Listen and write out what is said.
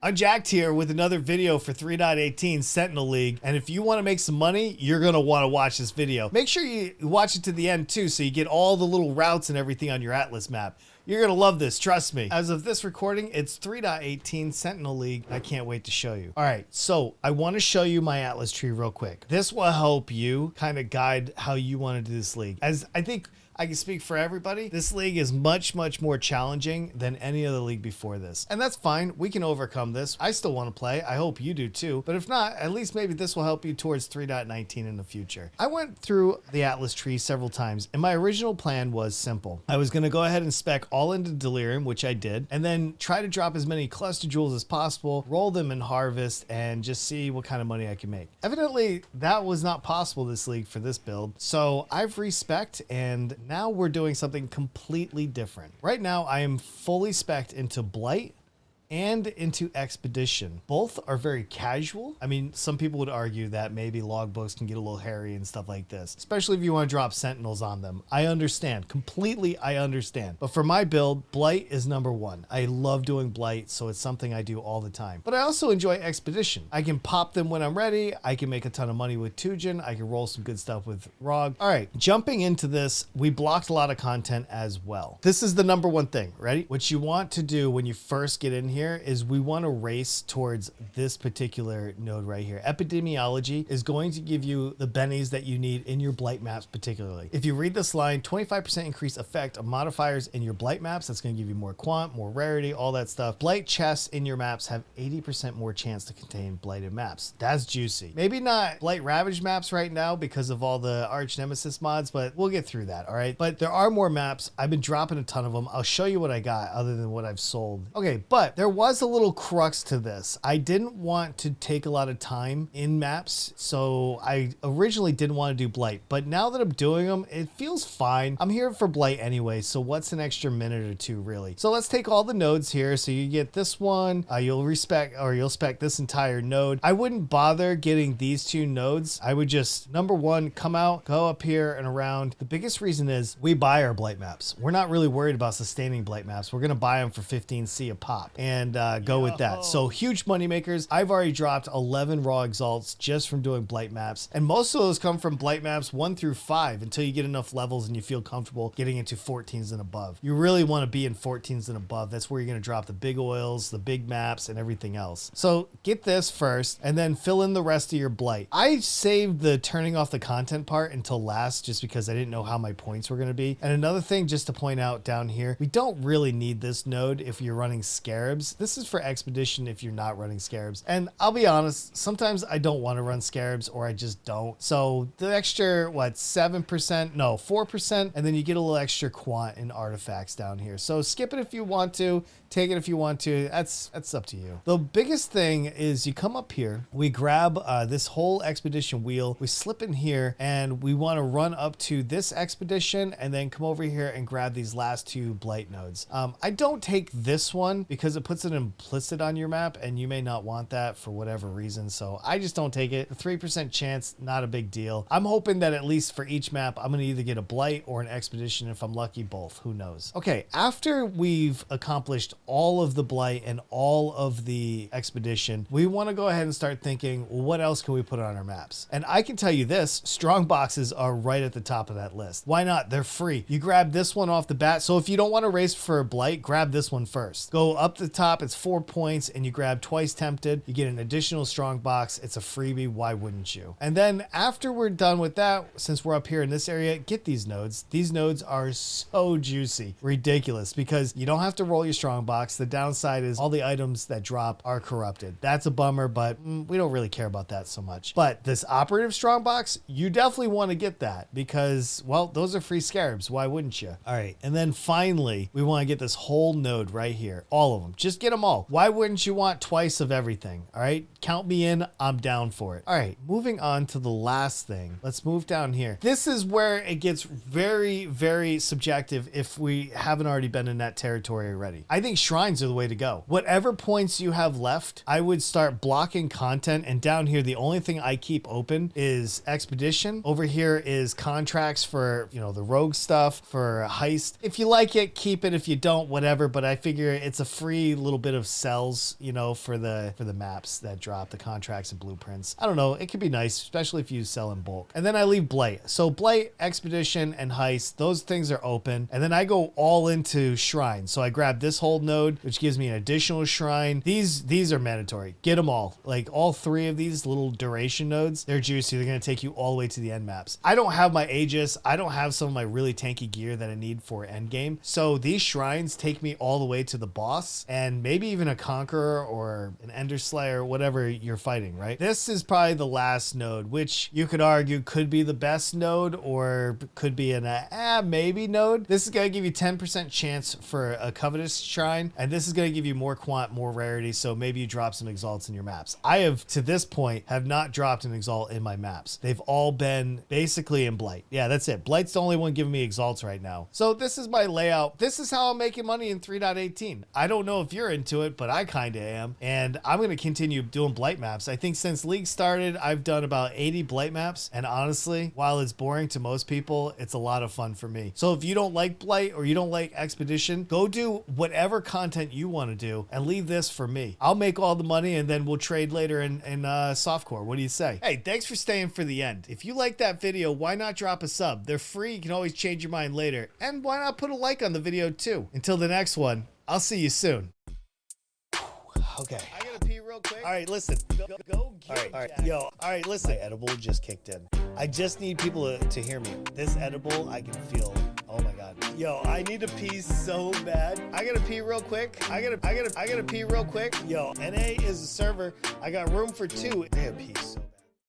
I'm Jacked here with another video for 3.18 Sentinel League, and if you want to make some money, you're going to want to watch this video. Make sure you watch it to the end too, so you get all the little routes and everything on your Atlas map. You're going to love this, trust me. As of this recording, it's 3.18 Sentinel League. I can't wait to show you. All right, so I want to show you my Atlas tree real quick. This will help you kind of guide how you want to do this league. As I think I can speak for everybody, this league is much more challenging than any other league before this. And that's fine, we can overcome this. I still want to play, I hope you do too. But if not, at least maybe this will help you towards 3.19 in the future. I went through the Atlas tree several times, and my original plan was simple. I was gonna go ahead and spec all into Delirium, which I did, and then try to drop as many cluster jewels as possible, roll them in Harvest, and just see what kind of money I can make. Evidently, that was not possible this league for this build, so I've respec'd, and now we're doing something completely different. Right now, I am fully spec'd into Blight and into Expedition. Both are very casual. I mean, some people would argue that maybe logbooks can get a little hairy and stuff like this, especially if you want to drop sentinels on them. I understand, completely I understand. But for my build, Blight is number one. I love doing Blight, so it's something I do all the time. But I also enjoy Expedition. I can pop them when I'm ready. I can make a ton of money with Tujin. I can roll some good stuff with Rog. All right, jumping into this, we blocked a lot of content as well. This is the number one thing, ready? What you want to do when you first get in here is we want to race towards this particular node right here. Epidemiology is going to give you the bennies that you need in your Blight maps particularly. If you read this line, 25% increased effect of modifiers in your Blight maps, that's going to give you more quant, more rarity, all that stuff. Blight chests in your maps have 80% more chance to contain blighted maps. That's juicy. Maybe not Blight Ravage maps right now because of all the Arch Nemesis mods, but we'll get through that, all right? But there are more maps. I've been dropping a ton of them. I'll show you what I got other than what I've sold. Okay, but there was a little crux to this. I didn't want to take a lot of time in maps, so I originally didn't want to do Blight, but now that I'm doing them, it feels fine. I'm here for Blight anyway, so what's an extra minute or two really? So let's take all the nodes here. So you get this one, you'll spec this entire node. I wouldn't bother getting these two nodes. I would just, number one, come out, go up here and around. The biggest reason is we buy our Blight maps. We're not really worried about sustaining Blight maps. We're gonna buy them for 15C a pop and go with that. So huge money makers. I've already dropped 11 raw exalts just from doing Blight maps, and most of those come from Blight maps 1 through 5 until you get enough levels and you feel comfortable getting into 14s and above. You really want to be in 14s and above. That's where you're going to drop the big oils, the big maps, and everything else. So get this first and then fill in the rest of your Blight. I saved the turning off the content part until last just because I didn't know how my points were going to be. And another thing just to point out down here, we don't really need this node if you're running Scarabs. This is for Expedition if you're not running Scarabs. And I'll be honest, sometimes I don't want to run Scarabs or I just don't. So the extra, what, 7%? No, 4%. And then you get a little extra quant in artifacts down here. So skip it if you want to, take it if you want to. That's up to you. The biggest thing is you come up here, we grab this whole Expedition wheel, we slip in here, and we want to run up to this Expedition and then come over here and grab these last two Blight nodes. I don't take this one because it puts it implicit on your map and you may not want that for whatever reason, so I just don't take it. The 3% chance, not a big deal. I'm hoping that at least for each map I'm gonna either get a Blight or an Expedition. If I'm lucky, both, who knows. Okay, after we've accomplished all of the Blight and all of the Expedition, we want to go ahead and start thinking, well, what else can we put on our maps? And I can tell you this, Strongboxes are right at the top of that list. Why not? They're free. You grab this one off the bat, so if you don't want to race for a Blight, grab this one first. Go up the top, it's 4 points, and you grab Twice Tempted, you get an additional Strongbox. It's a freebie, why wouldn't you? And then after we're done with that, since we're up here in this area, get these nodes. These nodes are so juicy, ridiculous, because you don't have to roll your Strongbox. The downside is all the items that drop are corrupted. That's a bummer, but we don't really care about that so much. But this operative Strongbox, you definitely want to get that because, well, those are free Scarabs. Why wouldn't you? All right, and then finally, we want to get this whole node right here. All of them. Just get them all. Why wouldn't you want twice of everything? All right, count me in. I'm down for it. All right, moving on to the last thing. Let's move down here. This is where it gets very subjective if we haven't already been in that territory already. I think shrines are the way to go. Whatever points you have left, I would start blocking content. And down here, the only thing I keep open is expedition. Over here is contracts for, you know, the rogue stuff, for heist. If you like it, keep it. If you don't, whatever. But I figure it's a free little bit of cells, you know, for the maps that drop, the contracts and blueprints. I don't know. It could be nice, especially if you sell in bulk. And then I leave Blight. So Blight, expedition, and heist, those things are open. And then I go all into shrine. So I grab this hold node, which gives me an additional shrine. These are mandatory. Get them all. Like all three of these little duration nodes, they're juicy. They're going to take you all the way to the end maps. I don't have my Aegis. I don't have some of my really tanky gear that I need for end game. So these shrines take me all the way to the boss and maybe even a Conqueror or an Ender Slayer, whatever you're fighting, right? This is probably the last node, which you could argue could be the best node or could be an maybe node. This is going to give you 10% chance for a Covetous Shrine, and this is going to give you more quant, more rarity, so maybe you drop some Exalts in your maps. I have, to this point, have not dropped an Exalt in my maps. They've all been basically in Blight. Yeah, that's it. Blight's the only one giving me Exalts right now. So this is my layout. This is how I'm making money in 3.18. I don't know if you're into it, but I kind of am, and I'm going to continue doing Blight maps. I think since League started, I've done about 80 Blight maps, and honestly, while it's boring to most people, it's a lot of fun for me. So if you don't like Blight or you don't like Expedition, go do whatever content you want to do and leave this for me. I'll make all the money and then we'll trade later in softcore. What do you say? Hey, thanks for staying for the end. If you like that video, why not drop a sub? They're free. You can always change your mind later. And why not put a like on the video too? Until the next one, I'll see you soon. Okay. I gotta pee real quick. All right, listen. Go get all right. Yo, all right, listen. My edible just kicked in. I just need people to hear me. This edible, I can feel. Oh my God. Yo, I need to pee so bad. I gotta pee real quick. I gotta pee real quick. Yo, NA is a server. I got room for two. I gotta pee so